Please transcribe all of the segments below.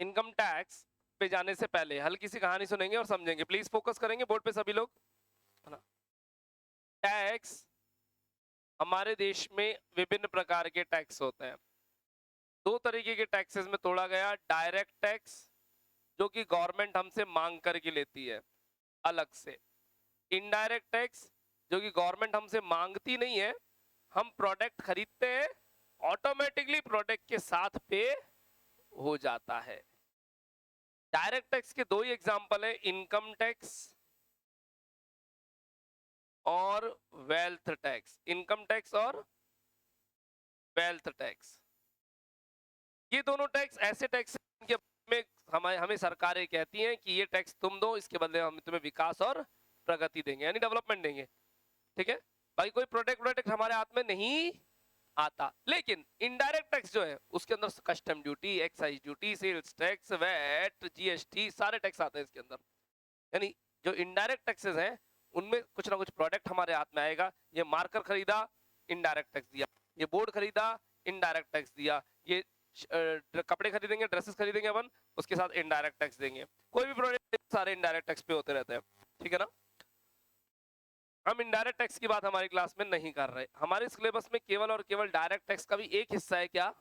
Income tax पे जाने से पहले हल्की सी कहानी सुनेंगे और समझेंगे। प्लीज फोकस करेंगे बोर्ड पे सभी लोग, है ना। टैक्स, हमारे देश में विभिन्न प्रकार के टैक्स होते हैं। दो तरीके के टैक्सेस में तोड़ा गया, डायरेक्ट टैक्स जो कि गवर्नमेंट हमसे मांग करके लेती है अलग से, इनडायरेक्ट टैक्स जो कि गवर्नमेंट हमसे मांगती नहीं है, हम प्रोडक्ट खरीदते हैं, ऑटोमेटिकली प्रोडक्ट के साथ पे हो जाता है। डायरेक्ट टैक्स के दो ही एग्जांपल है, इनकम टैक्स और वेल्थ टैक्स। इनकम टैक्स और वेल्थ टैक्स, ये दोनों टैक्स ऐसे टैक्स हैं में हमें सरकारें कहती हैं कि ये टैक्स तुम दो, इसके बदले हम तुम्हें विकास और प्रगति देंगे, यानी डेवलपमेंट देंगे। ठीक है भाई, कोई प्रोडक्ट हमारे हाथ में नहीं आता। लेकिन इनडायरेक्ट टैक्स जो है उसके अंदर custom duty, excise duty, sales tax, VAT, GST, सारे टैक्स आते हैं इसके अंदर। यानी जो इनडायरेक्ट टैक्सेस हैं उनमें कुछ ना कुछ प्रोडक्ट हमारे हाथ में आएगा। ये मार्कर खरीदा, इनडायरेक्ट टैक्स दिया। ये बोर्ड खरीदा, इनडायरेक्ट टैक्स दिया। ये कपड़े खरीदेंगे, ड्रेसेस खरीदेंगे अपन, उसके साथ इनडायरेक्ट टैक्स देंगे। कोई भी प्रोडक्ट, सारे इनडायरेक्ट टैक्स पे होते रहते हैं। ठीक है ना। हम इनडायरेक्ट टैक्स की बात हमारी क्लास में नहीं कर रहे। हमारे सिलेबस में केवल और केवल डायरेक्ट टैक्स का भी एक हिस्सा है, क्या?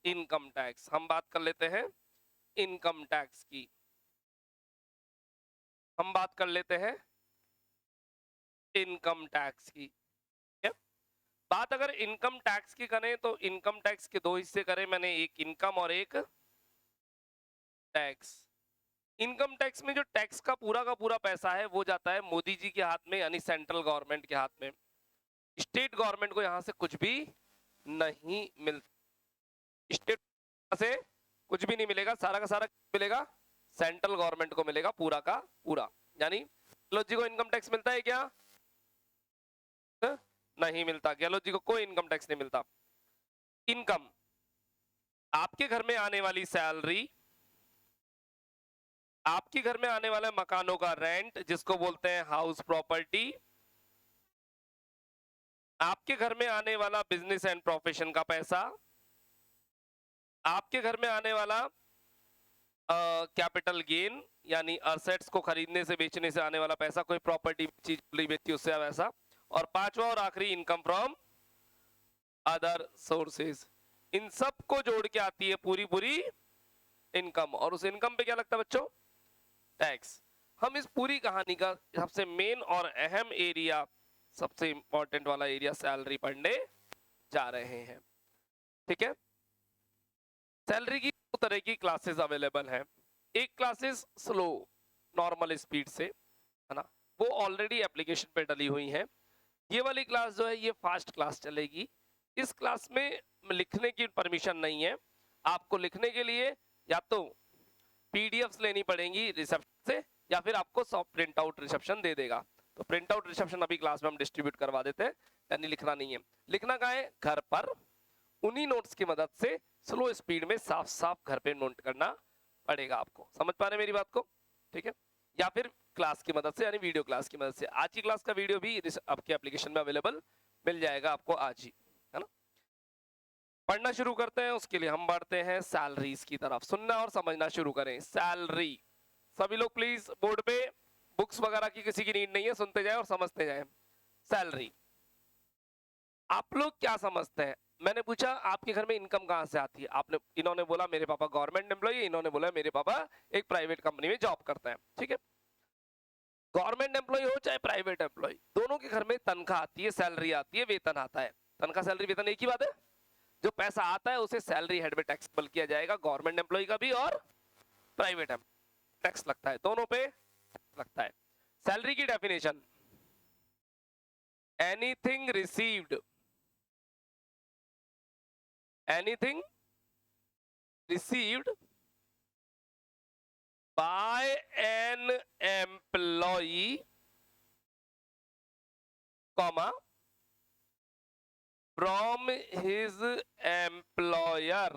Income tax. हम बात कर लेते हैं इनकम टैक्स की। हम बात कर लेते हैं इनकम टैक्स की। बात अगर इनकम टैक्स की करें तो इनकम टैक्स के दो हिस्से करें मैंने, एक इनकम और एक टैक्स। इनकम टैक्स में जो टैक्स का पूरा पैसा है वो जाता है मोदी जी के हाथ में, यानी सेंट्रल गवर्नमेंट के हाथ में। स्टेट गवर्नमेंट को यहां से कुछ भी नहीं मिलता। स्टेट से कुछ भी नहीं मिलेगा, सारा का सारा मिलेगा सेंट्रल गवर्नमेंट को, मिलेगा पूरा का पूरा। यानी गहलोत जी को इनकम टैक्स मिलता है क्या? नहीं मिलता। गहलोत जी को कोई इनकम टैक्स नहीं मिलता। इनकम, आपके घर में आने वाली सैलरी, आपके घर में आने वाले मकानों का रेंट जिसको बोलते हैं हाउस प्रॉपर्टी, आपके घर में आने वाला बिजनेस एंड प्रोफेशन का पैसा, आपके घर में आने वाला कैपिटल गेन यानी असेट्स को खरीदने से बेचने से आने वाला पैसा, कोई प्रॉपर्टी चीज बेची उससे पैसा, और पांचवा और आखिरी इनकम फ्रॉम अदर सोर्सेज। इन सब को जोड़ के आती है पूरी पूरी इनकम, और उस इनकम पे क्या लगता है बच्चों? टैक्स। हम इस पूरी कहानी का सबसे मेन और अहम एरिया, सबसे इंपॉर्टेंट वाला एरिया सैलरी पढ़ने जा रहे हैं। ठीक है। सैलरी की दो तरह की क्लासेस अवेलेबल है। एक क्लासेस स्लो नॉर्मल स्पीड से, है ना, वो ऑलरेडी एप्लीकेशन पे डली हुई है। ये वाली क्लास जो है ये फास्ट क्लास चलेगी। इस क्लास में लिखने की परमिशन नहीं है। आपको लिखने के लिए या तो पीडीएफ्स लेनी पड़ेंगी रिसेप्शन से, या फिर आपको सॉफ्ट प्रिंट आउट रिसेप्शन दे देगा। तो प्रिंट आउट रिसेप्शन अभी क्लास में हम डिस्ट्रीब्यूट करवा देते हैं, यानी लिखना नहीं है। लिखना कहाँ है? घर पर। उन्हीं नोट्स की मदद से स्लो स्पीड में साफ साफ घर पे नोट करना पड़ेगा आपको। समझ पा रहे हैं मेरी बात को? ठीक है। या फिर क्लास की मदद से, यानी वीडियो क्लास की मदद से। आज की क्लास का वीडियो भी आपके एप्लीकेशन में अवेलेबल मिल जाएगा आपको आज ही, है ना। पढ़ना शुरू करते हैं, उसके लिए हम बढ़ते हैं सैलरीज की तरफ। सुनना और समझना शुरू करें। सैलरी, सभी लोग प्लीज बोर्ड पे, बुक्स वगैरह की किसी की नीड नहीं है, सुनते जाए और समझते जाए। सैलरी, आप लोग क्या समझते हैं? मैंने पूछा आपके घर में इनकम कहां से आती है, आपने, इन्होंने बोला मेरे पापा गवर्नमेंट एम्प्लॉय, इन्होंने बोला मेरे पापा एक प्राइवेट कंपनी में जॉब करते हैं। ठीक है। गवर्नमेंट एम्प्लॉय हो चाहे प्राइवेट एम्प्लॉय, दोनों के घर में तनख्वाह आती है, सैलरी आती है, वेतन आता है। तनख्वाह सैलरी वेतन एक ही बात है। जो पैसा आता है उसे सैलरी हेड में टैक्सेबल किया जाएगा, गवर्नमेंट एम्प्लॉय का भी और प्राइवेट टैक्स लगता है, दोनों पे लगता है। सैलरी की definition, anything received, anything received by an employee, comma, from his employer।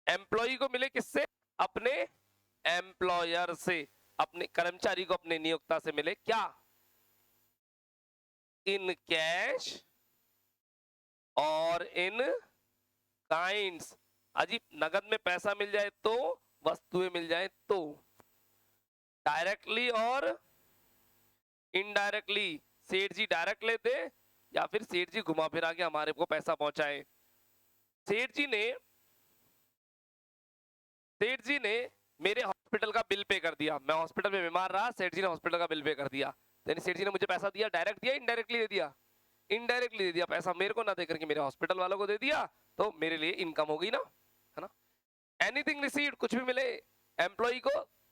Employee को मिले किससे? अपने एम्प्लॉयर से। अपने कर्मचारी को अपने नियोक्ता से मिले क्या? इन कैश और इन काइंड्स, अजी नगद में पैसा मिल जाए तो, वस्तुएं मिल जाए तो, डायरेक्टली और इनडायरेक्टली, सेठ जी डायरेक्ट लेते या फिर सेठ जी घुमा फिरा के हमारे को पैसा पहुंचाए। सेठ जी ने मेरे हॉस्पिटल का बिल पे कर दिया, मैं हॉस्पिटल में बीमार रहा, सेठ जी ने हॉस्पिटल का बिल पे कर दिया, यानी सेठ जी ने मुझे पैसा दिया, डायरेक्ट दिया इनडायरेक्टली दे दिया, इनडायरेक्टली दे दिया, पैसा मेरे को ना देकर के मेरे हॉस्पिटल वालों को दे दिया, तो मेरे लिए इनकम हो गई ना, है ना। एनीथिंग रिसीव्ड, कुछ भी मिले एम्प्लॉय को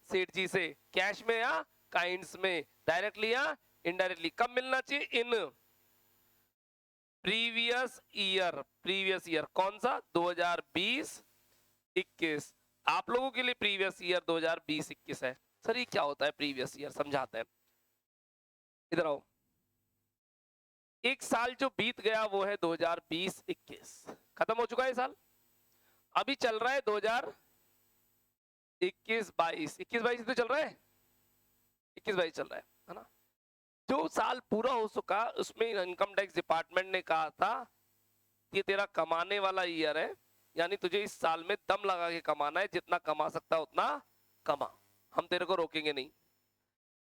सेठ जी से, कैश में या काइंड्स में, डायरेक्टली या इनडायरेक्टली, कब मिलना चाहिए, इन प्रीवियस ईयर, कौन सा 2020-21, आप लोगों के लिए प्रीवियस ईयर 2020-21 है। सर ये क्या होता है प्रीवियस ईयर, समझाते हैं, इधर आओ। एक साल जो बीत गया वो है 2020-21, खत्म हो चुका है साल, अभी चल रहा है 2021-22, 21-22 तो चल रहा है, 21-22 चल रहा है ना। जो साल पूरा हो चुका उसमें इनकम टैक्स डिपार्टमेंट ने कहा था ये तेरा कमाने वाला ईयर है, यानी तुझे इस साल में दम लगा के कमाना है, जितना कमा सकता है उतना कमा, हम तेरे को रोकेंगे नहीं।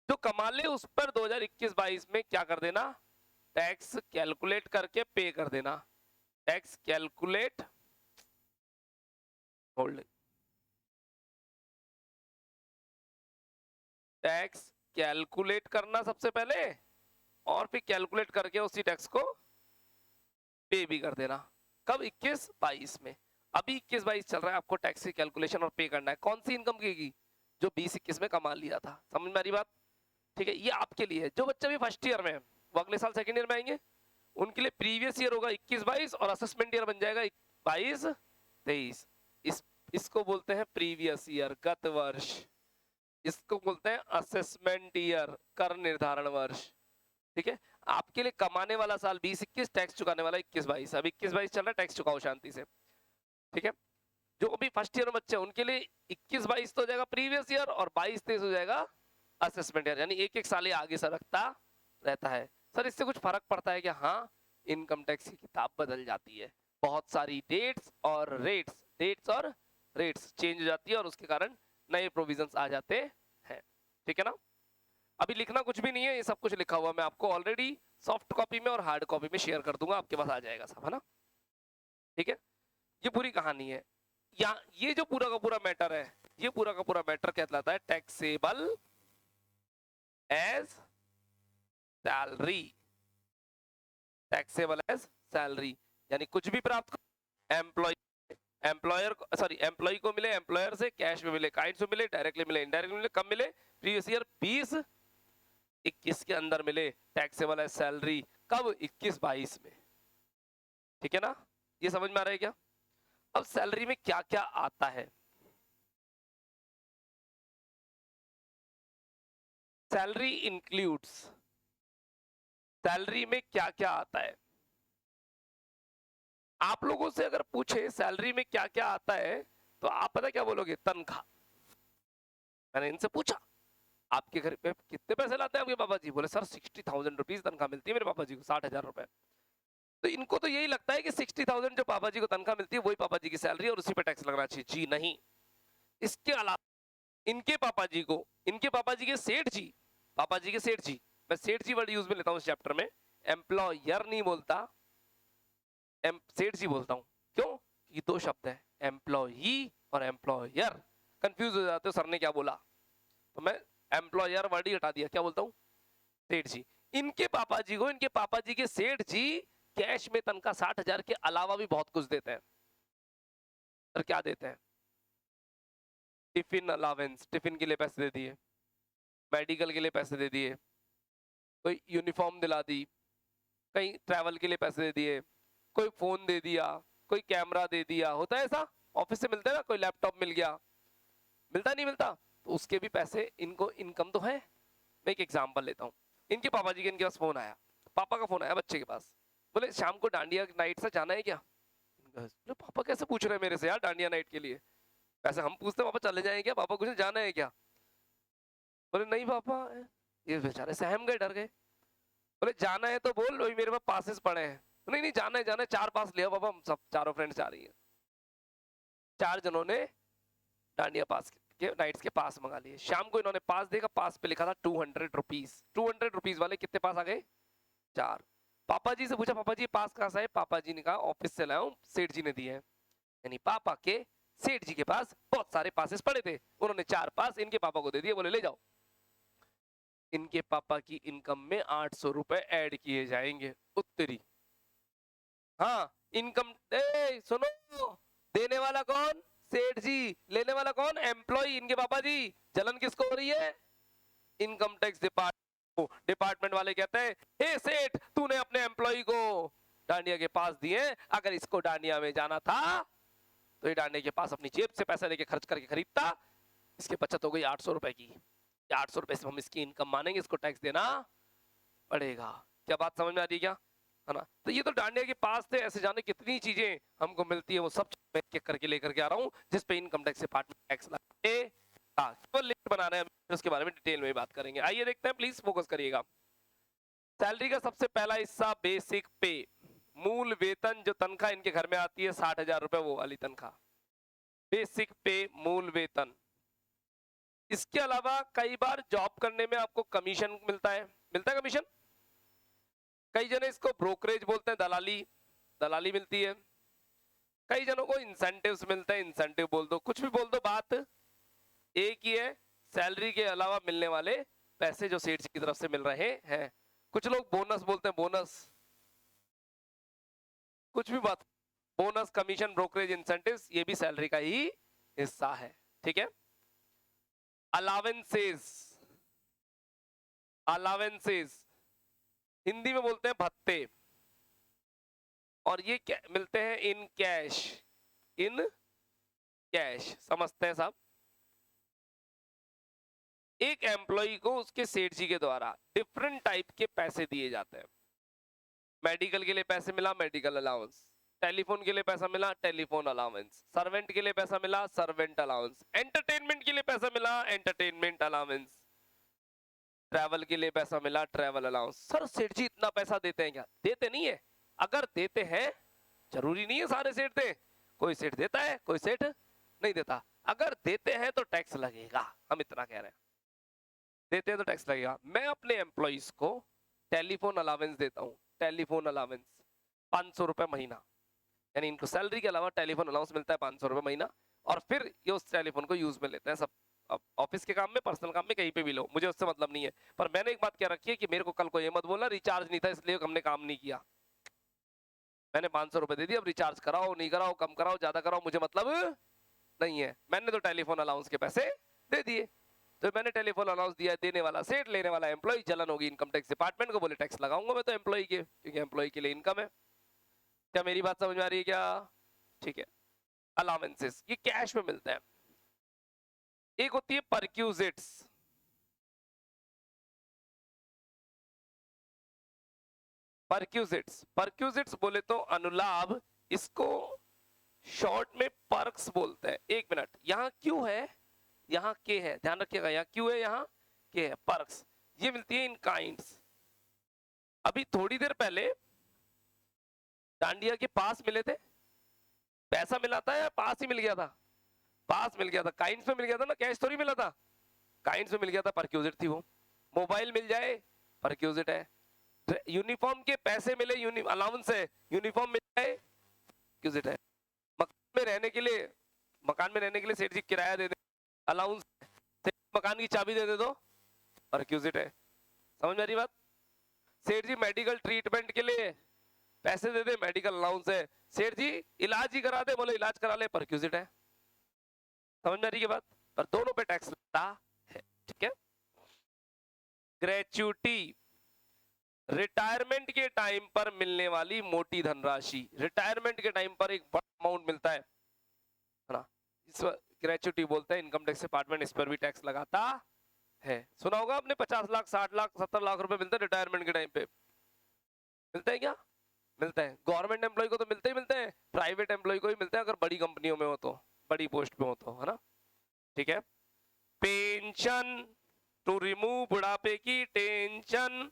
जो कमा ले उस पर 2021-22 में क्या कर देना, टैक्स कैलकुलेट करके पे कर देना, tax calculate, hold, tax calculate करना सबसे पहले, और फिर कैलकुलेट करके उसी टैक्स को पे भी कर देना। कब, 21-22 में। अभी 21-22 चल रहा है, आपको टैक्स की कैलकुलेशन और पे करना है, कौन सी इनकम की, जो 20-21 में कमा लिया था, समझ में आ रही बात, ठीक है। ये आपके लिए है, जो बच्चा भी फर्स्ट ईयर में है वो अगले साल सेकंड ईयर में आएंगे, उनके लिए प्रीवियस ईयर होगा 21-22 और असेसमेंट ईयर बन जाएगा 22-23। इसको बोलते हैं प्रीवियस ईयर, गत वर्ष, इसको बोलते हैं असेसमेंट ईयर, कर निर्धारण वर्ष, ठीक है। आपके लिए कमाने वाला साल 20-21, टैक्स चुकाने वाला 21-22, अब 21-22 चल रहा है, टैक्स चुकाओ शांति से, ठीक है। जो अभी फर्स्ट ईयर बच्चे उनके लिए 21-22 तो हो जाएगा प्रीवियस ईयर और 22-23 हो जाएगा असेसमेंट ईयर, यानी एक एक साल आगे सरकता रहता है। सर इससे कुछ फर्क पड़ता है कि हाँ, इनकम टैक्स की किताब बदल जाती है, बहुत सारी डेट्स और रेट्स चेंज हो जाती है और उसके कारण नए प्रोविजंस आ जाते हैं, ठीक है ना। अभी लिखना कुछ भी नहीं है, ये सब कुछ लिखा हुआ मैं आपको ऑलरेडी सॉफ्ट कॉपी में और हार्ड कॉपी में शेयर कर दूंगा, आपके पास आ जाएगा सब, है ना, ठीक है। ये पूरी कहानी है, या ये जो पूरा का पूरा मैटर है, ये पूरा का पूरा मैटर कहलाता है taxable as salary, taxable as salary, यानी कुछ भी प्राप्त एम्प्लॉय को मिले, एम्प्लॉयर से कैश में मिले, काइंड्स में मिले, डायरेक्टली मिले, इनडायरेक्टली मिले, कब मिले, प्रीवियस ईयर 20-21 के अंदर मिले, टैक्सेबल एज सैलरी, कब, 21-22 में, ठीक है ना। ये समझ में आ रहा है क्या। अब सैलरी में क्या क्या आता है, सैलरी इंक्लूड्स, सैलरी में क्या क्या आता है, आप लोगों से अगर पूछे सैलरी में क्या क्या आता है तो आप पता क्या बोलोगे, तनख्वाह। मैंने इनसे पूछा आपके घर पे कितने पैसे लाते हैं आपके पापा जी, बोले सर 60,000 रुपीज तनख्वाह मिलती है मेरे पापा जी को, 60,000 रुपए। तो इनको तो यही लगता है कि 60,000 जो पापा जी को तनख्वाह मिलती है वही पापा जी की सैलरी और उसी पे टैक्स लगना चाहिए। जी नहीं, इसके अलावा इनके पापा जी को, इनके पापा जी के सेठ जी, पापा जी के सेठ जी, मैं सेठ जी वर्ड यूज में लेता हूँ इस चैप्टर में, एम्प्लॉयर नहीं बोलता, सेठ जी बोलता हूँ, क्यों, ये दो शब्द है, एम्प्लॉई और एम्प्लॉयर, कंफ्यूज हो जाते हो सर ने क्या बोला, तो मैं एम्प्लॉयर वर्ड ही हटा दिया, क्या बोलता हूँ, सेठ जी। इनके पापा जी को, इनके पापा जी के सेठ जी कैश में तनख्वाह 60,000 के अलावा भी बहुत कुछ देते हैं। सर क्या देते हैं, टिफिन अलावेंस, टिफिन के लिए पैसे दे दिए, मेडिकल के लिए पैसे दे दिए, कोई यूनिफॉर्म दिला दी, कहीं ट्रैवल के लिए पैसे दे दिए, कोई फोन दे दिया, कोई कैमरा दे दिया, होता है ऐसा, ऑफिस से मिलता है ना, कोई लैपटॉप मिल गया, मिलता नहीं मिलता, तो उसके भी पैसे इनको इनकम तो है। मैं एक एग्जांपल लेता हूँ, इनके पापा जी के, इनके पास फोन आया, पापा का फोन आया बच्चे के पास, बोले शाम को डांडिया नाइट से जाना है क्या, बोले पापा कैसे पूछ रहे हैं मेरे से यार डांडिया नाइट के लिए, ऐसे हम पूछते पापा चले जाएंगे क्या, पापा कुछ जाना है क्या, बोले नहीं पापा, ये बेचारे सहम गए, डर गए, बोले जाना है तो बोल, वही मेरे पास पासेस पड़े हैं, नहीं नहीं जाना है, जाना है, 4 पास लिया पापा, हम सब चारों फ्रेंड्स जा रही है। 4 जनों ने डांडिया पास के नाइट्स के पास मंगा लिए। शाम को इन्होंने पास देखा, पास पे लिखा था 200 रुपीज। 200 रुपीज वाले कितने पास आ गए? 4। पापा जी से पूछा, पापा जी पास कहाँ से है? पापा जी ने कहा ऑफिस से लाया हूँ, सेठ जी ने दिए हैं। यानी पापा के सेठ जी के पास बहुत सारे पासेस पड़े थे, उन्होंने 4 पास इनके पापा को दे दिए, बोले ले जाओ। इनके पापा की इनकम में 800 रुपए ऐड किए जाएंगे। उत्तरी हाँ इनकम। सुनो, देने वाला कौन? सेठ जी। लेने वाला कौन? एम्प्लॉय, इनके पापा जी। जलन किसको हो रही है? इनकम टैक्स डिपार्टमेंट वाले कहते हैं, हे सेठ तूने अपने एम्प्लॉय को डांडिया के पास दिए, अगर इसको डांडिया में जाना था तो ये डांडिया के पास अपनी जेब से पैसा लेके खर्च करके खरीदता। इसकी बचत हो गई 800 रुपए की। 800 रुपए से हम इसकी इनकम मानेंगे, इसको टैक्स देना पड़ेगा। क्या बात समझ में आ रही है क्या? है ना? तो ये तो डांडिया के पास थे, ऐसे जाने कितनी चीजें हमको मिलती है, वो सब मैं एक करके लेकर के आ रहा हूँ, जिस पे इनकम टैक्स डिपार्टमेंट टैक्स लगाएगा। केवल लिस्ट बना रहे हैं, उसके बारे में डिटेल में बात करेंगे। आइए देखते हैं, प्लीज फोकस करिएगा। सैलरी का सबसे पहला हिस्सा बेसिक पे, मूल वेतन, जो तनख्वाह इनके घर में आती है 60,000 रुपए, वो वाली तनख्वाह, बेसिक पे, मूल वेतन। इसके अलावा कई बार जॉब करने में आपको कमीशन मिलता है। मिलता है कमीशन? कई जने इसको ब्रोकरेज बोलते हैं, दलाली, दलाली मिलती है। कई जनों को इंसेंटिव्स मिलते हैं, इंसेंटिव बोल दो, कुछ भी बोल दो, बात एक ही है। सैलरी के अलावा मिलने वाले पैसे जो सेठ की तरफ से मिल रहे हैं। कुछ लोग बोनस बोलते हैं, बोनस, कुछ भी बात, बोनस, कमीशन, ब्रोकरेज, इंसेंटिव्स, ये भी सैलरी का ही हिस्सा है। ठीक है। अलावेंसेस, अलावेंसेस हिंदी में बोलते हैं भत्ते, और ये मिलते हैं इन कैश, इन कैश, समझते हैं साहब? एक एम्प्लॉय को उसके सेठ जी के द्वारा डिफरेंट टाइप के पैसे दिए जाते हैं। मेडिकल के लिए पैसे मिला, मेडिकल अलाउंस। टेलीफोन के लिए पैसा मिला, टेलीफोन अलाउंस। सर्वेंट के लिए पैसा मिला, सर्वेंट अलाउंस। एंटरटेनमेंट के लिए पैसा मिला, एंटरटेनमेंट अलाउंस। ट्रैवल के लिए पैसा मिला, ट्रैवल अलाउंस। सर सेठ जी इतना पैसा देते हैं क्या? देते नहीं है। अगर देते हैं, जरूरी नहीं है सारे सेठ दें, कोई सेठ देता है, कोई सेठ नहीं देता। अगर देते हैं तो टैक्स लगेगा, हम इतना कह रहे हैं। देते हैं तो टैक्स लगेगा। मैं अपने एम्प्लॉइज को टेलीफोन अलावेंस देता हूँ, टेलीफोन अलावेंस 500 रुपए महीना, यानी इनको सैलरी के अलावा टेलीफोन अलाउंस मिलता है 500 रुपए महीना। और फिर ये उस टेलीफोन को यूज में लेते हैं, सब ऑफिस के काम में, पर्सनल काम में, कहीं पे भी लो, मुझे उससे मतलब नहीं है। पर मैंने एक बात क्या रखी है कि मेरे को कल को ये मत बोलना रिचार्ज नहीं था इसलिए हमने काम नहीं किया। मैंने 500 रुपए दे दिया, अब रिचार्ज कराओ नहीं कराओ, कम कराओ ज्यादा कराओ, मुझे मतलब नहीं है। मैंने तो टेलीफोन अलाउंस के पैसे दे दिए, तो मैंने टेलीफोन अलाउंस दिया, देने वाला सेठ, लेने वाला एम्प्लॉय। जलन होगी इनकम टैक्स डिपार्टमेंट को, बोले टैक्स लगाऊंगा मैं तो एम्प्लॉय के, क्योंकि एम्प्लॉय के लिए इनकम है। क्या मेरी बात समझ में आ रही है क्या? ठीक है। अलावेंसेस ये कैश में मिलता है। एक होती है परक्यूजिट्स, परक्यूजिट्स, परक्यूजिट्स बोले तो अनुलाभ, इसको शॉर्ट में पर्क्स बोलते हैं। एक मिनट, यहाँ क्यों है, यहाँ के है, ध्यान रखिएगा, यहाँ क्यों है, यहाँ के है। पर्क्स ये मिलती है इन काइंड्स। अभी थोड़ी देर पहले डांडिया के पास मिले थे, पैसा मिला था या पास ही मिल गया था? पास मिल गया था, काइंड्स में मिल गया था ना, कैश थोड़ी मिला था, काइंड्स में मिल गया था, परक्यूजिट थी वो। मोबाइल मिल जाए परक्यूजिट है। यूनिफॉर्म के पैसे मिले, अलाउंस है, यूनिफॉर्म मिल जाए परक्यूजिट है। मकान में रहने के लिए, मकान में रहने के लिए सेठ जी किराया दे दे, अलाउंस। मकान की चाबी दे दे दो, परक्यूजिट है। समझ में आ रही बात? सेठ जी मेडिकल ट्रीटमेंट के लिए पैसे दे दे, मेडिकल अलाउंस है। सेठ जी इलाज ही करा दे, बोले इलाज करा ले, परक्यूजिट है। समझ में आ रही है बात? पर दोनों पे टैक्स लगता है। ठीक है। ग्रेच्युटी, रिटायरमेंट के टाइम पर मिलने वाली मोटी धनराशि। रिटायरमेंट के टाइम पर एक बड़ा अमाउंट मिलता है ना, इस ग्रेच्युटी बोलते हैं। इनकम टैक्स डिपार्टमेंट इस पर भी टैक्स लगाता है। सुना होगा आपने 50 लाख, 60 लाख, 70 लाख रुपए मिलते हैं रिटायरमेंट के टाइम पे। मिलते हैं क्या? मिलते हैं। गवर्नमेंट एम्प्लॉय को तो मिलते ही मिलते हैं, प्राइवेट एम्प्लॉय को ही मिलते हैं अगर बड़ी कंपनियों में हो तो, बड़ी पोस्ट पे हो तो, है ना? ठीक है। पेंशन, टू रिमूव बुढ़ापे की टेंशन।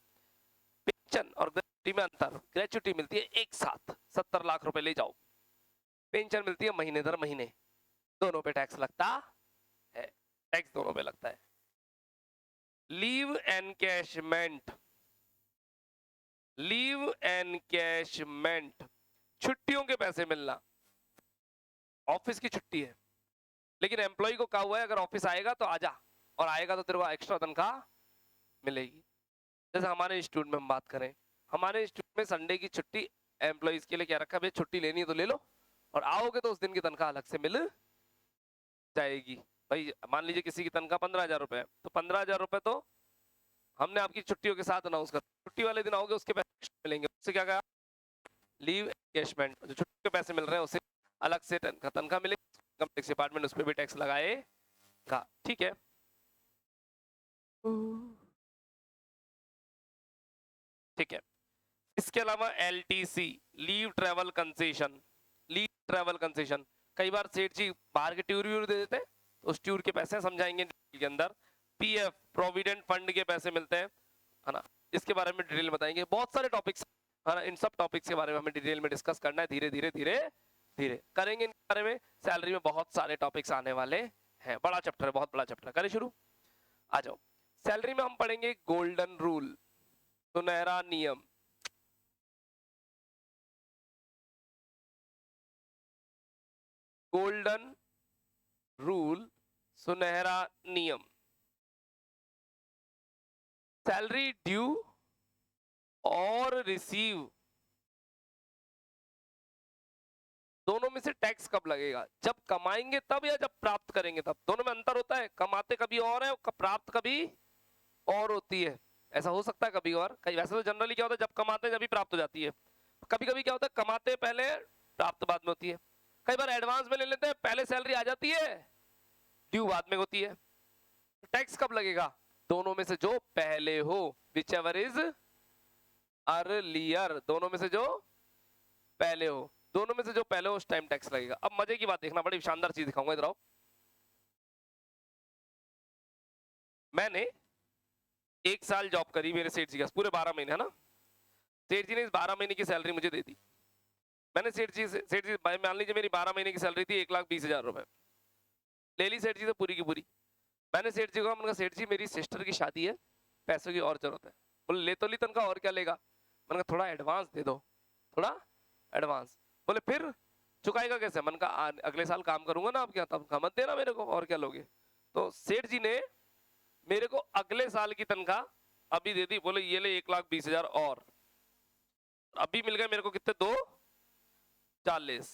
पेंशन और ग्रेच्युटी में अंतर, ग्रेच्युटी मिलती है एक साथ 70 लाख रुपए ले जाओ, पेंशन मिलती है महीने दर महीने। दोनों पे टैक्स लगता है, टैक्स दोनों पे लगता है। लीव एनकैशमेंट, लीव एनकैशमेंट, छुट्टियों के पैसे मिलना। ऑफिस की छुट्टी है, लेकिन एम्प्लॉय को कहा हुआ है अगर ऑफिस आएगा तो आजा, और आएगा तो तेरे को एक्स्ट्रा तनख्वाह मिलेगी। जैसे हमारे इंस्टीट्यूट में हम बात करें, हमारे इंस्टीट्यूट में संडे की छुट्टी एम्प्लॉइज के लिए क्या रखा है, भाई छुट्टी लेनी है तो ले लो, और आओगे तो उस दिन की तनख्वाह अलग से मिल जाएगी। भाई मान लीजिए किसी की तनख्वाह 15,000 रुपए है, तो 15,000 रुपए तो हमने आपकी छुट्टियों के साथ अनाउंस कर, छुट्टी वाले दिन आओगे उसके पैसे extra मिलेंगे। उससे क्या कहा, लीव एनकैशमेंट, जो छुट्टी के पैसे मिल रहे हैं उसे अलग से तनख्वाह मिलेगी, इनकम टैक्स डिपार्टमेंट उस पर भी टैक्स लगाएगा। ठीक है, ठीक है। इसके अलावा LTC, leave travel concession, leave travel concession, कई बार सेठ जी बाहर के टूर व्यूर दे देते हैं, तो उस टूर के पैसे समझाएंगे के अंदर। PF, प्रोविडेंट फंड के पैसे मिलते हैं, है ना, इसके बारे में डिटेल बताएंगे। बहुत सारे टॉपिक्स, है ना, इन सब टॉपिक्स के बारे में हमें डिटेल में डिस्कस करना है, धीरे धीरे धीरे धीरे करेंगे इनके बारे में। सैलरी में बहुत सारे टॉपिक्स आने वाले हैं, बड़ा चैप्टर है, बहुत बड़ा चैप्टर है। करें शुरू, आ जाओ। सैलरी में हम पढ़ेंगे गोल्डन रूल, सुनहरा नियम। गोल्डन रूल, सुनहरा नियम। सैलरी ड्यू और रिसीव, दोनों में से टैक्स कब लगेगा, जब कमाएंगे तब या जब प्राप्त करेंगे तब? दोनों में अंतर होता है, कमाते कभी और है, प्राप्त कभी और होती है। ऐसा हो सकता है कभी और, कहीं वैसे तो जनरली क्या होता है, जब कमाते हैं जब भी प्राप्त हो जाती है। कभी कभी क्या होता है, कमाते पहले प्राप्त बाद में होती है। कई बार एडवांस में ले लेते हैं, पहले सैलरी आ जाती है, ड्यू बाद में होती है। टैक्स कब लगेगा, दोनों में से जो पहले हो, विच एवर इज अर्लियर, दोनों में से जो पहले हो, दोनों में से जो पहले हो उस टाइम टैक्स लगेगा। अब मजे की बात देखना, बड़ी शानदार चीज दिखाऊंगा, इधर आओ। मैंने एक साल जॉब करी मेरे सेठ जी के, पूरे 12 महीने, है ना। सेठ जी ने इस 12 महीने की सैलरी मुझे दे दी। मैंने सेठ जी मान लीजिए मेरी 12 महीने की सैलरी थी 1,20,000 रुपए, ले ली सेठ जी से पूरी की पूरी। मैंने सेठ जी को कहा, सेठ जी मेरी सिस्टर की शादी है, पैसों की और जरूरत है। बोले ले तो ली तनख्वाह, और क्या लेगा? मैंने कहा थोड़ा एडवांस दे दो, थोड़ा एडवांस। बोले फिर चुकाएगा कैसे? मैंने कहा अगले साल काम करूंगा ना आपके यहाँ, तब मत देना मेरे को, और क्या लोगे? तो सेठ जी ने मेरे को अगले साल की तनख्वाह अभी दे दी। बोले ये ले 1,20,000 और अभी मिल गए मेरे को कितने, 2,40।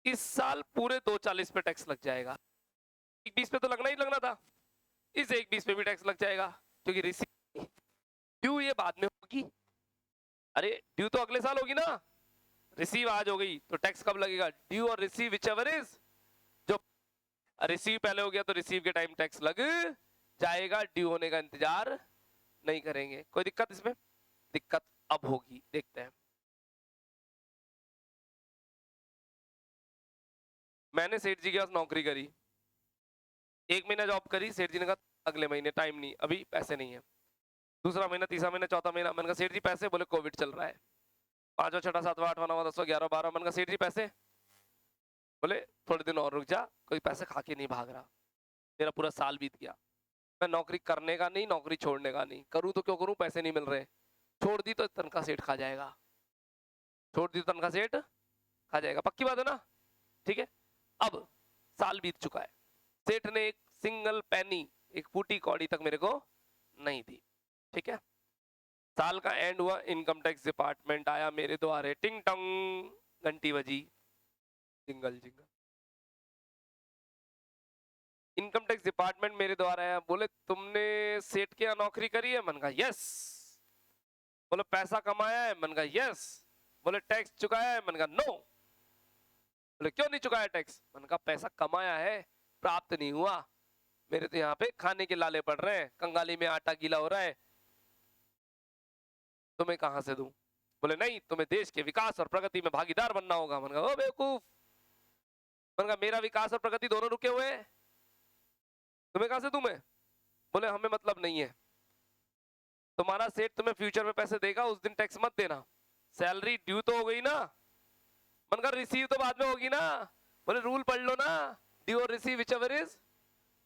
इस साल पूरे 2,40 पे टैक्स लग जाएगा। 1,20 पे तो लगना ही लगना था, इस 1,20 पे भी टैक्स लग जाएगा, क्योंकि रिसीव ड्यू ये बाद में होगी। अरे ड्यू तो अगले साल होगी ना, रिसीव आज हो गई, तो टैक्स कब लगेगा? ड्यू और रिसीव विच एवर इज, जो रिसीव पहले हो गया तो रिसीव के टाइम टैक्स लग जाएगा, ड्यू होने का इंतजार नहीं करेंगे। कोई दिक्कत इसमें? दिक्कत अब होगी, देखते हैं। मैंने सेठ जी के पास नौकरी करी, 1 महीना जॉब करी, सेठ जी ने कहा अगले महीने टाइम नहीं, अभी पैसे नहीं है। दूसरा महीना, तीसरा महीना, चौथा महीना, मैंने कहा सेठ जी पैसे? बोले कोविड चल रहा है। 5वां, 6वां, 7वां, 8वां, 9वां, 10वां, 11वां, 12वां, मैंने कहा सेठ जी पैसे? बोले थोड़े दिन और रुक जा, कोई पैसे खा के नहीं भाग रहा। मेरा पूरा साल बीत गया, मैं नौकरी करने का नहीं, नौकरी छोड़ने का नहीं, करूँ तो क्यों करूँ, पैसे नहीं मिल रहे। छोड़ दी तो तनख्वाह सेठ खा जाएगा, छोड़ दी तो तनख्वाह सेठ खा जाएगा, पक्की बात है ना? ठीक है। अब साल बीत चुका है, सेठ ने एक सिंगल पैनी, एक फूटी कौड़ी तक मेरे को नहीं दी। ठीक है, साल का एंड हुआ, इनकम टैक्स डिपार्टमेंट आया मेरे द्वारे, टिंग टंग घंटी बजी, jingle jingle. Income tax department मेरे द्वारा आया, बोले तुमने सेठ के यहाँ नौकरी करी है? मैंने कहा यस। बोले पैसा कमाया है? मैंने कहा यस। बोले टैक्स चुकाया है? मैंने कहा नो। बोले क्यों नहीं चुकाया टैक्स? मैंने कहा पैसा कमाया है, प्राप्त नहीं हुआ, मेरे तो यहाँ पे खाने के लाले पड़ रहे हैं, कंगाली में आटा गीला हो रहा है, तुम्हें कहां से दूं? बोले नहीं, तुम्हें देश के विकास और प्रगति में भागीदार बनना होगा। मैंने कहा ओ बेवकूफ, मैंने कहा मेरा विकास और प्रगति दोनों रुके हुए हैं, तुम्हें कहां से दूं मैं? बोले हमें मतलब नहीं है, तुम्हारा सेठ तुम्हें फ्यूचर में पैसे देगा, उस दिन टैक्स मत देना, सैलरी ड्यू तो हो गई ना। मैंने कहा रिसीव तो बाद में होगी ना। बोले रूल पढ़ लो ना, ड्यू और receive which ever is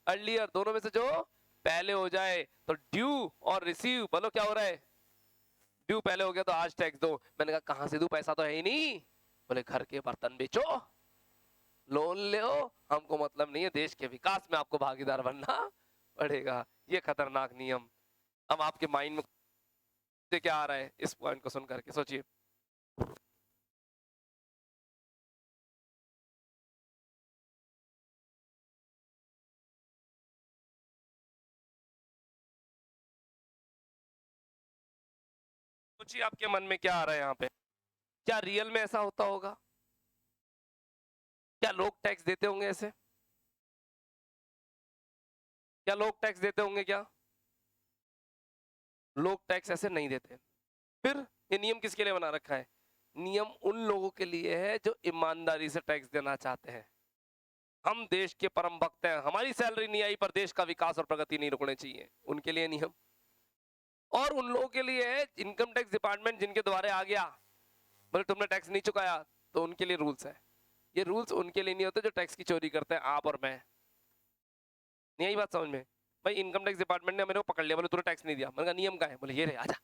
earlier, दोनों में से जो पहले हो जाए। तो ड्यू और रिसीव, बोलो क्या हो रहा है? ड्यू पहले हो गया तो आज टैक्स दो। मैंने कहा कहां से दूं, पैसा तो है ही नहीं। बोले घर के बर्तन बेचो, लोन ले, हमको मतलब नहीं है, देश के विकास में आपको भागीदार बनना पड़ेगा। ये खतरनाक नियम। अब आपके माइंड में क्या आ रहा है इस पॉइंट को सुन करके, सोचिए। सोचिए आपके मन में क्या आ रहा है यहाँ पे। क्या रियल में ऐसा होता होगा? क्या लोग टैक्स देते होंगे ऐसे? क्या लोग टैक्स देते होंगे? क्या लोग टैक्स ऐसे नहीं देते? फिर ये नियम किसके लिए बना रखा है? नियम उन लोगों के लिए है जो ईमानदारी से टैक्स देना चाहते हैं। हम देश के परम भक्त हैं, हमारी सैलरी नहीं आई पर देश का विकास और प्रगति नहीं रुकने चाहिए, उनके लिए नियम। और उन लोगों के लिए है इनकम टैक्स डिपार्टमेंट जिनके द्वारे आ गया, बोले तुमने टैक्स नहीं चुकाया, तो उनके लिए रूल्स है। ये रूल्स उनके लिए नहीं होते जो टैक्स की चोरी करते हैं, आप और मैं। नहीं आई बात समझ में? भाई इनकम टैक्स डिपार्टमेंट ने मेरे को पकड़ लिया, बोले तूने टैक्स नहीं दिया। मैंने कहा नियम का है, बोले ये रहे आजा।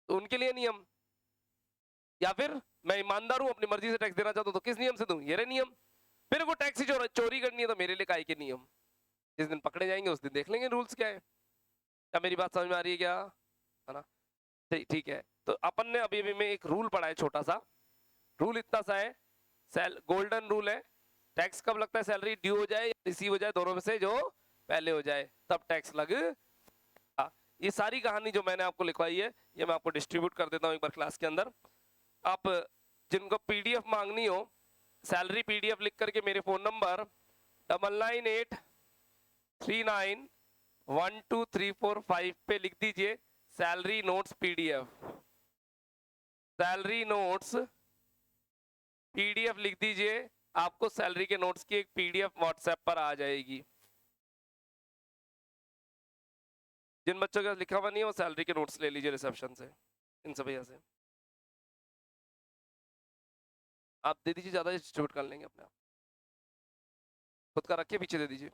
तो उनके लिए नियम। या फिर मैं ईमानदार हूं, अपनी मर्जी से टैक्स देना चाहता हूं, तो किस नियम से दूं? ये रहे नियम। मेरे को टैक्स ही चोरी करनी है तो मेरे लिए काहे के नियम? जिस दिन पकड़े जाएंगे उस दिन देख लेंगे रूल्स क्या है। क्या मेरी बात समझ में आ रही है क्या? है ना? ठीक है। तो अपन ने अभी में एक रूल पढ़ा है, छोटा सा रूल, इतना सा है, गोल्डन रूल है। टैक्स कब लगता है? सैलरी ड्यू हो जाए या रिसीव हो जाए, दोनों में से जो पहले हो जाए तब टैक्स लग। ये सारी कहानी जो मैंने आपको लिखवाई है ये मैं आपको डिस्ट्रीब्यूट कर देता हूँ एक बार क्लास के अंदर। आप जिनको पीडीएफ मांगनी हो, सैलरी पीडीएफ लिख करके मेरे फोन नंबर 9983912345 पे लिख दीजिए salary notes PDF. Salary notes PDF लिख दीजिए, आपको सैलरी के नोट्स की एक पीडीएफ व्हाट्सएप पर आ जाएगी। जिन बच्चों के लिखा हुआ नहीं है वो सैलरी के नोट्स ले लीजिए रिसेप्शन से, इन सब भैया से आप दे दीजिए, ज्यादा डिस्ट्रीब्यूट कर लेंगे अपने आप। खुद का रखिए, पीछे दे दीजिए।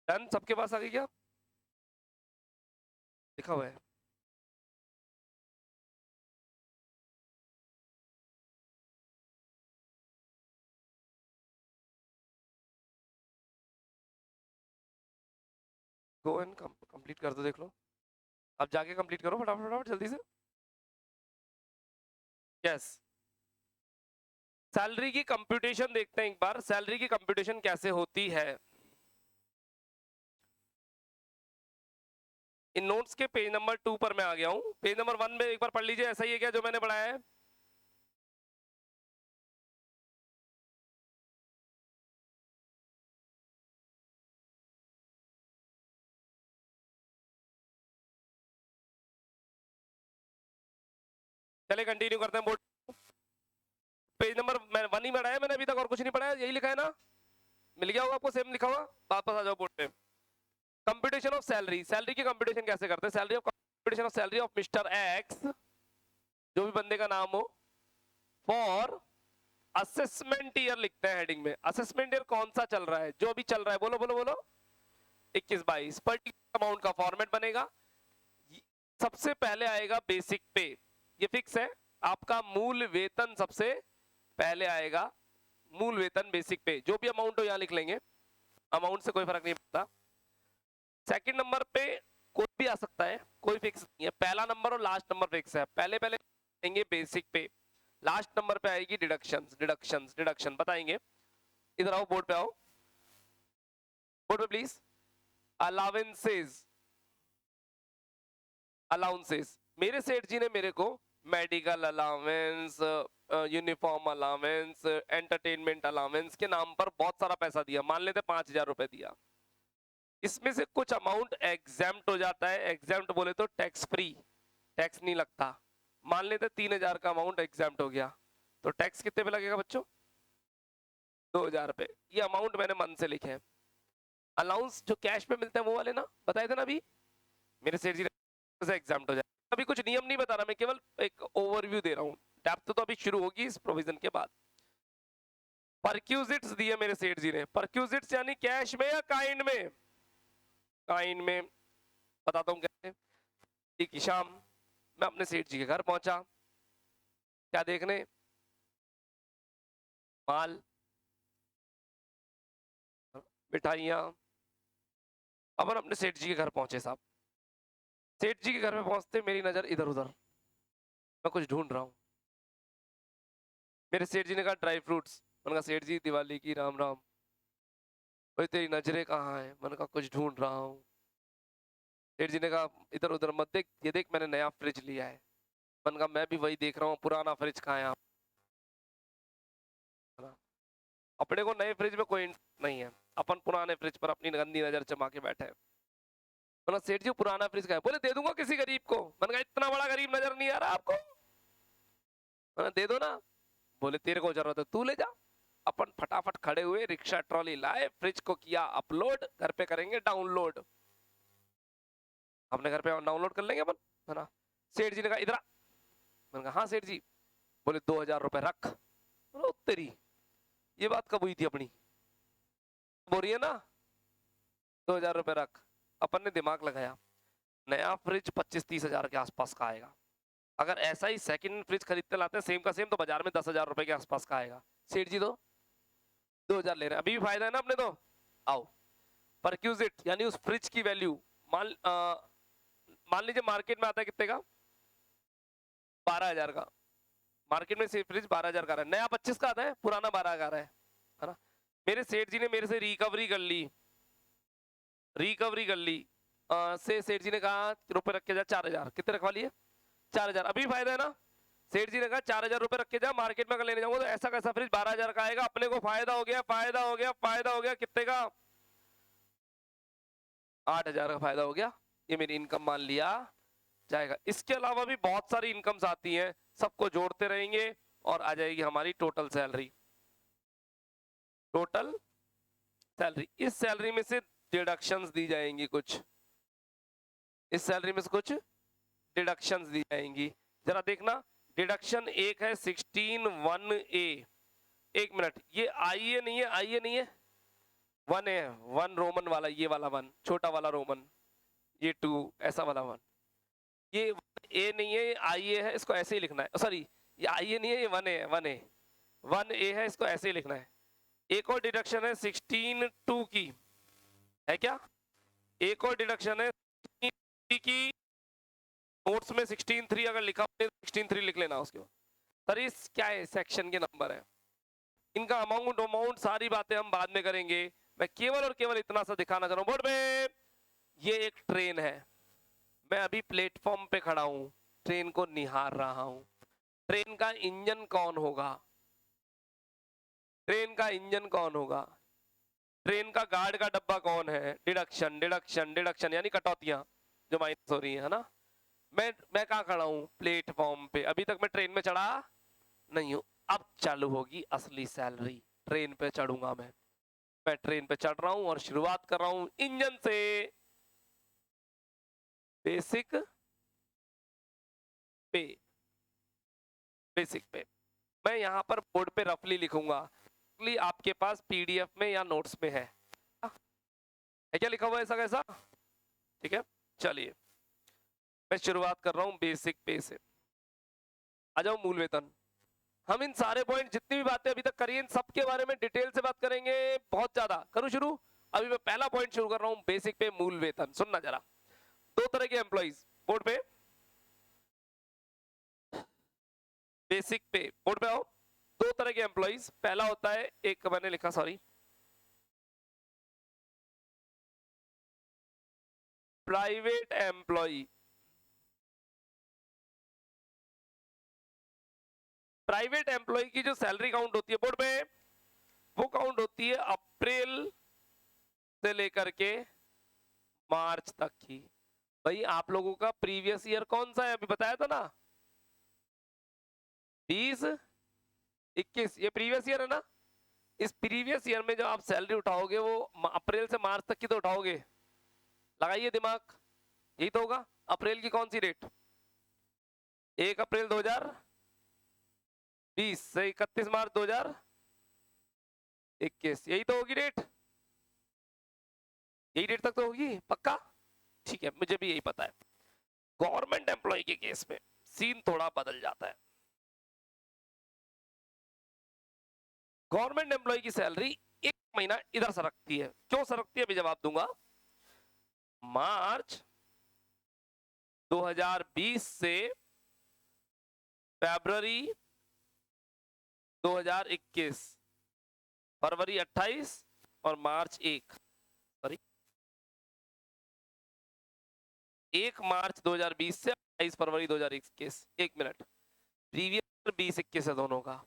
डन? सबके पास आ गई क्या? लिखा हुआ है? गो एंड कंप्लीट कर दो, देख लो। अब जाके कंप्लीट करो फटाफट फटाफट जल्दी से। यस, सैलरी की कंप्यूटेशन देखते हैं एक बार, सैलरी की कंप्यूटेशन कैसे होती है। इन नोट्स के पेज नंबर 2 पर मैं आ गया हूं। पेज नंबर 1 में एक बार पढ़ लीजिए, ऐसा ही है क्या जो मैंने पढ़ाया है? चलिए कंटिन्यू करते हैं। बोर्ड पेज नंबर 1 ही पढ़ाया मैंने अभी तक, और कुछ नहीं पढ़ाया, यही लिखा है ना? मिल गया होगा आपको सेम लिखा हुआ। वापस आ जाओ बोर्ड पे। कंप्यूटेशन ऑफ सैलरी, सैलरी की कंप्यूटेशन कैसे करते हैं? Salary of computation of salary of mister x, जो भी बंदे का नाम हो, फॉर असेसमेंट ईयर लिखते हैं हेडिंग में। असेसमेंट ईयर कौन सा चल रहा है? जो भी चल रहा है, बोलो बोलो बोलो, 21-22। पर्टिकुलर अमाउंट का फॉर्मेट बनेगा। सबसे पहले आएगा बेसिक पे, ये फिक्स है। आपका मूल वेतन सबसे पहले आएगा, मूल वेतन बेसिक पे, जो भी अमाउंट हो यहां लिख लेंगे, अमाउंट से कोई फर्क नहीं पड़ता। सेकंड नंबर पे कोई भी आ सकता है, कोई फिक्स नहीं है। पहला नंबर और लास्ट नंबर फिक्स है। पहले पहले देंगे बेसिक पे, लास्ट नंबर पे आएगी डिडक्शंस डिडक्शंस डिडक्शन बताएंगे। इधर आओ, बोर्ड पे आओ, बोर्ड पे प्लीज। अलाउंसेस, अलाउंसेस मेरे सेठ जी ने मेरे को medical allowance, uniform allowance, entertainment allowance के नाम पर बहुत सारा पैसा दिया, मान लेते 5,000 रुपए दिया। इसमें से कुछ अमाउंट एग्जाम्प्ट हो जाता है, एग्जाम्प्ट बोले तो टैक्स फ्री, टैक्स नहीं लगता। मान लेते 3,000 का अमाउंट एग्जाम्प्ट हो गया, तो टैक्स कितने पे लगेगा बच्चों? 2,000 रुपए। ये अमाउंट मैंने मन से लिखे हैं। अलाउंस जो कैश पे मिलते हैं वो वाले ना, बताए थे ना अभी, मेरे सेठ जी ने एग्जाम्प्ट हो जाए। अभी कुछ नियम नहीं बता रहा, मैं केवल एक ओवरव्यू दे रहा हूँ, डेप्थ तो अभी शुरू होगी इस प्रोविजन के बाद। परक्यूजिट्स दिए मेरे सेठ जी ने, परक्यूजिट्स यानी कैश में या काइंड में? काइंड में। बताता हूँ कैसे। एक शाम मैं अपने सेठ जी के घर पहुंचा, क्या देखने? माल, मिठाइयाँ। अपन अपने सेठ जी के घर पहुंचे साहब। सेठ जी के घर में पहुंचते मेरी नजर इधर उधर, मैं कुछ ढूंढ रहा हूँ। मेरे सेठ जी ने कहा ड्राई फ्रूट्स। मैंने कहा सेठ जी दिवाली की राम राम। भाई तेरी नजरें कहाँ है? मैंने कहा कुछ ढूंढ रहा हूँ। सेठ जी ने कहा इधर उधर मत देख, ये देख मैंने नया फ्रिज लिया है। मैंने कहा मैं भी वही देख रहा हूँ, पुराना फ्रिज कहाँ है आप? है ना? अपने को नए फ्रिज में कोई इंटरेस्ट नहीं है, अपन पुराने फ्रिज पर अपनी गंदी नजर जमा के बैठे हैं। मैंने कहा सेठ जी पुराना फ्रिज का है। बोले दे दूंगा किसी गरीब को। मैंने कहा इतना बड़ा गरीब नजर नहीं आ रहा आपको? मैंने दे दो ना। बोले तेरे को जरूरत है तू ले जा। अपन फटाफट खड़े हुए, रिक्शा ट्रॉली लाए, फ्रिज को किया अपलोड, घर पे करेंगे डाउनलोड। अपने घर पे डाउनलोड कर लेंगे अपन, है ना? सेठ जी ने कहा इधर आ। मैंने कहा हाँ सेठ जी। बोले 2,000 रुपए रख। बोले तेरी, ये बात कब हुई थी अपनी? बोल रही है ना, 2,000 रुपए रख। अपन ने दिमाग लगाया, नया फ्रिज 25-30 हजार के आसपास का आएगा। अगर ऐसा ही सेकंड फ्रिज खरीदते लाते हैं सेम का सेम, तो बाजार में 10,000 रुपए के आसपास का आएगा। सेठ जी तो 2,000 ले रहे हैं, अभी भी फायदा है ना अपने तो। आओ, परक्यूजिट यानी उस फ्रिज की वैल्यू, मान मान लीजिए मार्केट में आता है कितने का? 12,000 का। मार्केट में से फ्रिज 12,000 का रहा है, नया 25 का आता है, पुराना 12 का रहा है ना? मेरे सेठ जी ने मेरे से रिकवरी कर ली, रिकवरी कर ली। से सेठ जी ने कहा रुपए रख के जा 4,000। कितने रखवा लिए? 4,000। अभी फायदा है ना? सेठ जी ने कहा 4,000 रुपए रख के जा, मार्केट में अगर लेने जाऊंगा तो ऐसा कैसा फ्रिज 12,000 का आएगा। अपने को फायदा हो गया, फायदा हो गया, फायदा हो गया। कितने का? 8,000 का फायदा हो गया। ये मेरी इनकम मान लिया जाएगा। इसके अलावा भी बहुत सारी इनकम्स आती हैं, सबको जोड़ते रहेंगे और आ जाएगी हमारी टोटल सैलरी। टोटल सैलरी, इस सैलरी में से डिडक्शंस दी जाएंगी कुछ, इस सैलरी में से कुछ डिडक्शंस दी जाएंगी। जरा देखना, डिडक्शन एक है 16(1)(a). एक मिनट, ये आई ए नहीं है, आई ए नहीं है, 1 है, 1 रोमन वाला, ये वाला 1 छोटा वाला रोमन, ये 2 ऐसा वाला 1। ये ए नहीं है, ये आई ए है, इसको ऐसे ही लिखना है। सॉरी, ये आई ए नहीं है, ये 1 है, 1 ए, 1 ए है, इसको ऐसे ही लिखना है। एक और डिडक्शन है 16(2) की, है क्या? एक और डिडक्शन है 16(3) की। नोट्स में 16(3) अगर लिखा हो तो 16(3) लिख लेना उसके बाद। सर इस क्या है, सेक्शन के नंबर है, इनका अमाउंट अमाउंट सारी बातें हम बाद में करेंगे। मैं केवल और केवल इतना सा दिखाना चाह रहा हूँ बोर्ड पे। ये एक ट्रेन है, मैं अभी प्लेटफॉर्म पे खड़ा हूँ, ट्रेन को निहार रहा हूँ। ट्रेन का इंजन कौन होगा? ट्रेन का इंजन कौन होगा? ट्रेन का गार्ड का डब्बा कौन है? डिडक्शन, डिडक्शन, डिडक्शन यानी कटौतियां जो माइनस हो रही है ना। मैं कहाँ खड़ा हूँ? प्लेटफॉर्म पे। अभी तक मैं ट्रेन में चढ़ा नहीं हूँ, अब चालू होगी असली सैलरी। ट्रेन पे चढ़ूंगा मैं ट्रेन पे चढ़ रहा हूँ और शुरुआत कर रहा हूँ इंजन से। बेसिक पे, बेसिक पे। मैं यहाँ पर बोर्ड पे रफली लिखूंगा, आपके पास पीडीएफ में या नोट्स में है क्या लिखा हुआ है ऐसा कैसा? ठीक है, चलिए मैं शुरुआत कर रहा हूँ बेसिक पे से। आ जाओ मूल वेतन। हम इन सारे पॉइंट जितनी भी बातें अभी तक करी इन सब के बारे में डिटेल से बात करेंगे, बहुत ज्यादा। करूं शुरू? अभी मैं पहला पॉइंट शुरू कर रहा हूं, बेसिक पे मूल वेतन। सुनना जरा, दो तरह के एम्प्लॉइज बोर्ड पे, बेसिक पे बोर्ड पे आओ। दो तरह के एम्प्लॉइज, पहला होता है, एक मैंने लिखा sorry, private employ, private employ की जो सैलरी काउंट होती है बोर्ड में, वो काउंट होती है अप्रैल से लेकर के मार्च तक की। भाई आप लोगों का प्रीवियस ईयर कौन सा है, अभी बताया था ना, 20-21, ये प्रीवियस ईयर है ना। इस प्रीवियस ईयर में जो आप सैलरी उठाओगे वो अप्रैल से मार्च तक की तो उठाओगे, लगाइए दिमाग, यही तो होगा। अप्रैल की कौन सी डेट, 1 अप्रैल 2020 से 31 मार्च 2021, यही तो होगी डेट, यही डेट तक तो होगी पक्का। ठीक है, मुझे भी यही पता है। गवर्नमेंट एम्प्लॉय के केस में सीन थोड़ा बदल जाता है। गवर्नमेंट एम्प्लॉय की सैलरी एक महीना इधर सरकती है, क्यों सरकती है अभी जवाब दूंगा। मार्च 2020 से फरवरी 2021, फरवरी 28 और मार्च 1, सॉरी 1 मार्च 2020 से 28 फरवरी 2021, 1 मिनट, प्रीवियस 20-21 है दोनों का।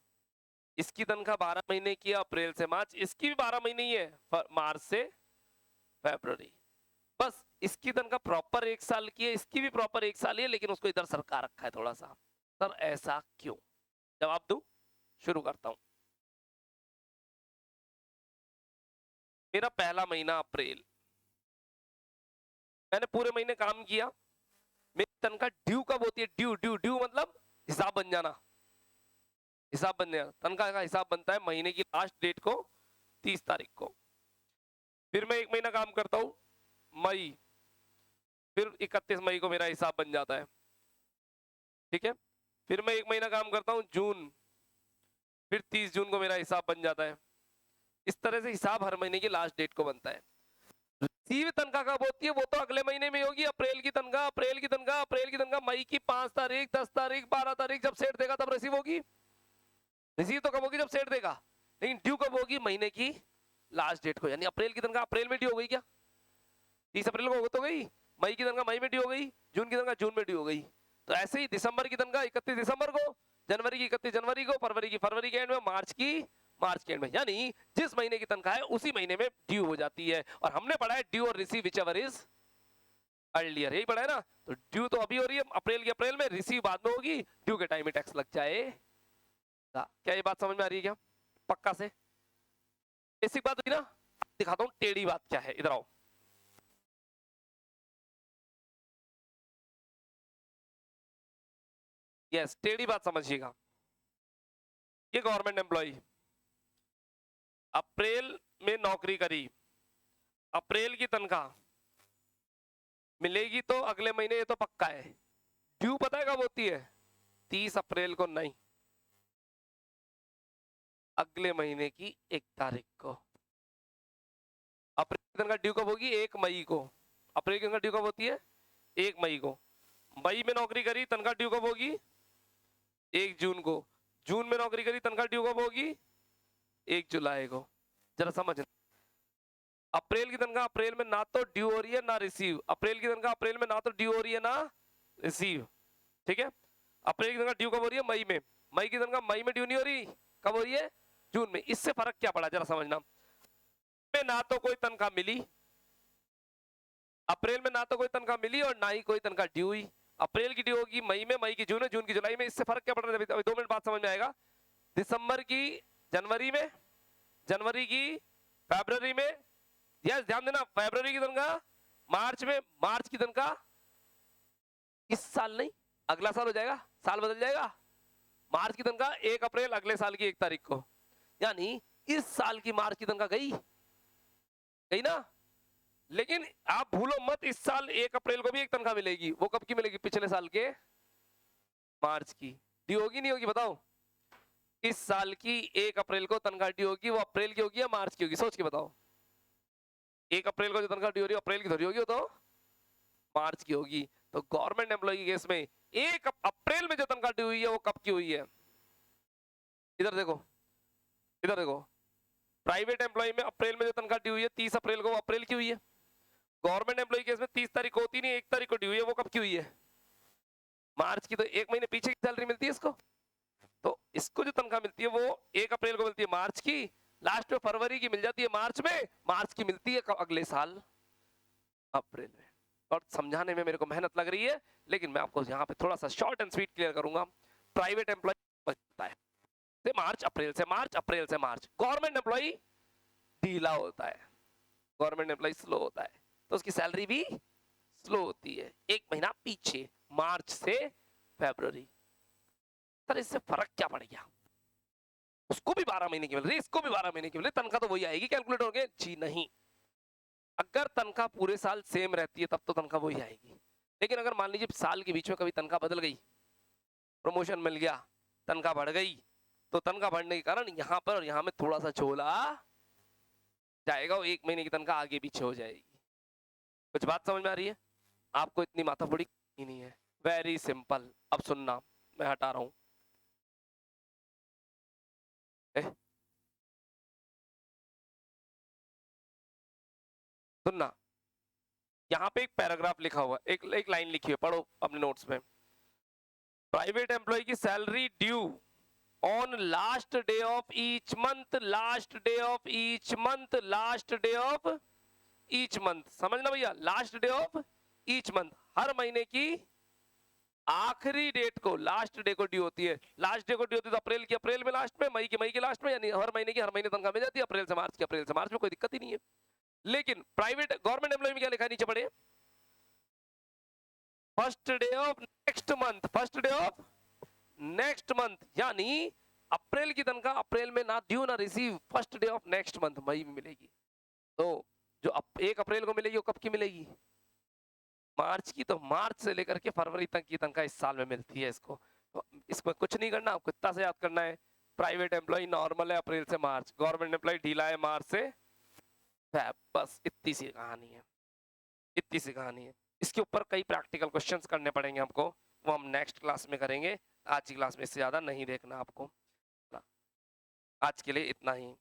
इसकी तनख्वाह 12 महीने की है, अप्रैल से मार्च, इसकी भी 12 महीने ही है, मार्च से फरवरी। बस इसकी तनख्वाह प्रॉपर 1 साल की है, इसकी भी प्रॉपर 1 साल ही है, लेकिन उसको इधर सरका रखा है थोड़ा सा। सर ऐसा क्यों, जवाब दूं, शुरू करता हूं। मेरा पहला महीना अप्रैल, मैंने पूरे महीने काम किया, मेरी तनख्वाह ड्यू कब होती है, ड्यू ड्यू ड्यू मतलब हिसाब बन जाना, हिसाब बन जाना, तनख्वाह का हिसाब बनता है महीने की लास्ट डेट को, 30 तारीख को। फिर मैं 1 महीना काम करता हूं, मई, फिर 31 मई को मेरा हिसाब बन जाता है, ठीक है। फिर मैं 1 महीना काम करता हूं, जून, फिर 30 जून को मेरा हिसाब बन जाता है। इस तरह से हिसाब हर महीने की लास्ट डेट को बनता है। रिसीव तनख्वाह कब होती है, वो तो अगले महीने में होगी। अप्रैल की तनख्वाह, अप्रैल की तनख्वाह, अप्रैल की तनख्वाह मई की 5 तारीख, 10 तारीख, 12 तारीख, जब सेठ देगा तब रिसीव होगी। रिसीव तो कब होगी, जब सेठ देगा, लेकिन ड्यू कब होगी, महीने की लास्ट डेट को। यानी अप्रैल की तनख्वाह अप्रैल में ड्यू हो गई क्या, 30 अप्रैल को हो तो गई, मई की तनख्वाह मई में ड्यू हो गई, जून की तनख्वाह जून में ड्यू हो गई। तो ऐसे ही दिसंबर की तनख्वाह 31 दिसंबर को, जनवरी की 31 जनवरी को, फरवरी की फरवरी के एंड में, मार्च की मार्च के एंड में। यानी जिस महीने की तनख्वाह है उसी महीने में ड्यू हो जाती है। और हमने पढ़ा है ड्यू और receive which ever is earlier, यही पढ़ा है ना। तो ड्यू तो अभी हो रही है अप्रैल की अप्रैल में, रिसीव बाद में होगी, ड्यू के टाइम में टैक्स लग जाएगा। क्या ये बात समझ में आ रही है क्या, पक्का से? बेसिक बात हुई ना। दिखाता हूं टेढ़ी बात क्या है, इधर आओ। यस, टेढ़ी बात समझिएगा। ये गवर्नमेंट एम्प्लॉय अप्रैल में नौकरी करी, अप्रैल की तनख्वाह मिलेगी तो अगले महीने, ये तो पक्का है। ड्यू पता है कब होती है, 30 अप्रैल को नहीं, अगले महीने की 1 तारीख को। अप्रैल की तनख्वाह ड्यू कब होगी, 1 मई को। अप्रैल की तनख्वाह ड्यू कब होती है, 1 मई को। मई में नौकरी करी, तनख्वाह ड्यू कब होगी, 1 जून को। जून में नौकरी करी, तनख्वाह ड्यू कब होगी, 1 जुलाई को। जरा समझ, अप्रैल की तनख्वाह अप्रैल में ना तो ड्यू हो रही है ना रिसीव, अप्रैल की तनख्वाह अप्रैल में ना तो ड्यू हो रही है ना रिसीव, ठीक है। अप्रैल की तनख्वाह ड्यू कब हो रही है, मई में। मई की तनख्वाह मई में ड्यू नहीं हो रही, कब हो रही है, जून में। इससे फर्क क्या पड़ा, जरा समझना। में ना तो कोई तनख्वाह मिली, अप्रैल में ना तो कोई तनख्वाह मिली और ना ही कोई तनख्वाह ड्यू हुई। अप्रैल की ड्यू होगी मई में, मई की जून में, जून की जुलाई में। इससे फर्क क्या पड़ रहा है, अभी 2 मिनट बाद समझ में आएगा। दिसंबर की जनवरी में, जनवरी की फरवरी में, यस ध्यान देना, फरवरी की तनख्वाह मार्च में, मार्च की तनख्वाह इस साल नहीं अगला साल हो जाएगा, साल बदल जाएगा। मार्च की तनख्वाह 1 अप्रैल अगले साल की 1 तारीख को। यानी इस साल की मार्च की तनख्वाह गई, गई ना। लेकिन आप भूलो मत, इस साल 1 अप्रैल को भी एक तनख्वाह मिलेगी। वो कब की मिलेगी, पिछले साल के मार्च की। ड्यू होगी नहीं होगी बताओ, इस साल की 1 अप्रैल को तनख्वाह ड्यू होगी, वो अप्रैल की होगी या मार्च की होगी, सोच के बताओ। 1 अप्रैल को जो तनख्वाह ड्यू हो रही है अप्रैल की थोड़ी होगी, वो तो मार्च की होगी। तो गवर्नमेंट एम्प्लॉय के केस में 1 अप्रैल में जो तनख्वाह ड्यू हुई है वो कब की हुई है, इधर देखो, इधर देखो। प्राइवेट एम्प्लॉय में अप्रैल में जो तनख्वाह ड्यू हुई है 30 अप्रैल को, वो अप्रैल की हुई है। गवर्नमेंट एम्प्लॉय केस में 30 तारीख को होती नहीं, 1 तारीख को ड्यू है। वो कब की हुई है? मार्च की। तो 1 महीने पीछे की सैलरी मिलती है इसको। तो इसको जो तनख्वाह मिलती है वो 1 अप्रैल को मिलती है मार्च की, लास्ट में फरवरी की मिल जाती है मार्च में, मार्च की मिलती है अगले साल अप्रैल में। और समझाने में मेरे को मेहनत लग रही है, लेकिन मैं आपको यहाँ पे थोड़ा सा शॉर्ट एंड स्वीट क्लियर करूंगा। प्राइवेट एम्प्लॉय बचता है से मार्च, अप्रैल से मार्च, अप्रैल से मार्च। गवर्नमेंट एम्प्लॉय ढीला होता है, गवर्नमेंट एम्प्लॉय स्लो होता है, तो उसकी सैलरी भी स्लो होती है, 1 महीना पीछे, मार्च से फरवरी। सर इससे फर्क क्या पड़ गया? उसको भी 12 महीने की मिल रही है, इसको भी 12 महीने की मिल रही है, तनख्वाह तो वही आएगी, कैलकुलेट हो गया जी? नहीं, अगर तनख्वाह पूरे साल सेम रहती है तब तो तनख्वाह वही आएगी। लेकिन अगर मान लीजिए साल के बीच में कभी तनख्वाह बदल गई, प्रमोशन मिल गया, तनख्वाह बढ़ गई, तो तनख्वाह बढ़ने के कारण यहाँ पर और यहाँ में थोड़ा सा झोला जाएगा, वो 1 महीने की तनख्वाह आगे पीछे हो जाएगी। कुछ बात समझ में आ रही है? आपको इतनी माथाफोड़ी ही नहीं है, वेरी सिंपल। अब सुनना, मैं हटा रहा हूं। सुनना, यहाँ पे एक पैराग्राफ लिखा हुआ है, एक लाइन लिखी है, पढ़ो अपने नोट्स में। प्राइवेट एम्प्लॉय की salary due on last day of each month, last day of each month, last day of each month. समझना भैया, last day of each month, हर महीने की आखिरी डेट को, लास्ट डे को ड्यू होती है। लास्ट डे को ड्यू होती है तो अप्रैल की अप्रैल में लास्ट में, मई की मई के लास्ट में, यानी हर महीने की हर महीने तनख्वाह मिल जाती है, अप्रैल से मार्च की अप्रैल से मार्च में, कोई दिक्कत ही नहीं है। लेकिन प्राइवेट गवर्नमेंट एम्प्लॉय में क्या लिखा है नीचे पढ़े? First day of next month, first day of next month, यानी अप्रैल की तनख्वाह अप्रैल में ना ड्यू ना receive, first day of next month मई में मिलेगी। तो जो 1 अप्रैल को मिलेगी वो कब की मिलेगी? मार्च की। तो मार्च से लेकर के फरवरी तक की तनख्वाह इस साल में मिलती है इसको। तो इसमें कुछ नहीं करना, आपको इतना से याद करना है, प्राइवेट एम्प्लॉय नॉर्मल है अप्रैल से मार्च, गवर्नमेंट एम्प्लॉय ढीला है मार्च से फेब। बस इतनी सी कहानी है, इतनी सी कहानी है। इसके ऊपर कई प्रैक्टिकल क्वेश्चंस करने पड़ेंगे हमको, वो हम नेक्स्ट क्लास में करेंगे। आज की क्लास में इससे ज्यादा नहीं देखना आपको। आज के लिए इतना ही।